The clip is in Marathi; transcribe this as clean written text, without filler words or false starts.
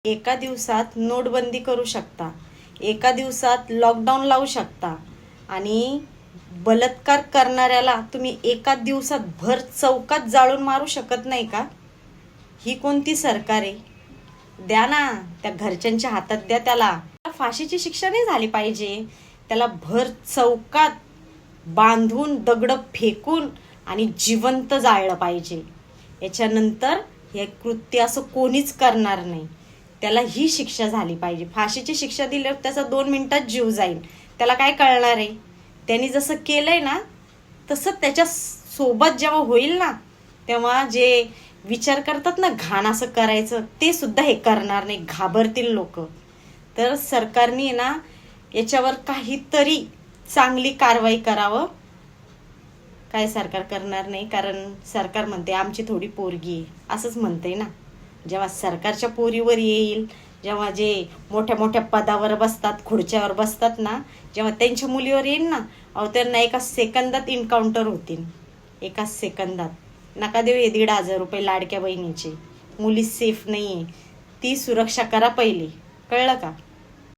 एका दिवसात नोटबंदी करू शकता, एका दिवसात लॉकडाऊन लावू शकता आणि बलात्कार करणाऱ्याला तुम्ही एका दिवसात भर चौकात जाळून मारू शकत नाही का? ही कोणती सरकार आहे? द्या ना, त्या घरच्यांच्या हातात द्या त्याला. फाशीची शिक्षा नाही झाली पाहिजे, त्याला भर चौकात बांधून दगड फेकून आणि जिवंत जाळलं पाहिजे. याच्यानंतर हे कृत्य असं कोणीच करणार नाही. त्याला ही शिक्षा झाली पाहिजे. फाशीची शिक्षा दिल्यावर त्याचा 2 मिनिटात जीव जाईल. त्याला काय कळणार आहे? त्यांनी जसं केलंय ना तसं त्याच्या सोबत जेव्हा होईल ना, तेव्हा जे विचार करतात ना घाण असं करायचं, ते सुद्धा हे करणार नाही, घाबरतील लोक. तर सरकारने ना याच्यावर काहीतरी चांगली कारवाई करावं. काय सरकार करणार नाही, कारण सरकार म्हणते आमची थोडी पोरगी आहे असंच म्हणते ना. जेव्हा सरकारच्या पोरीवर येईल, जेव्हा जे मोठ्या मोठ्या पदावर बसतात, खुर्च्यावर बसतात ना, जेव्हा त्यांच्या मुलीवर येईल ना, त्यांना एका सेकंदात इन्काउंटर होतील. एका सेकंदात. नका देऊ हे 1,500 रुपये लाडक्या बहिणीचे. मुली सेफ नाही आहे, ती सुरक्षा करा पहिली. कळलं का?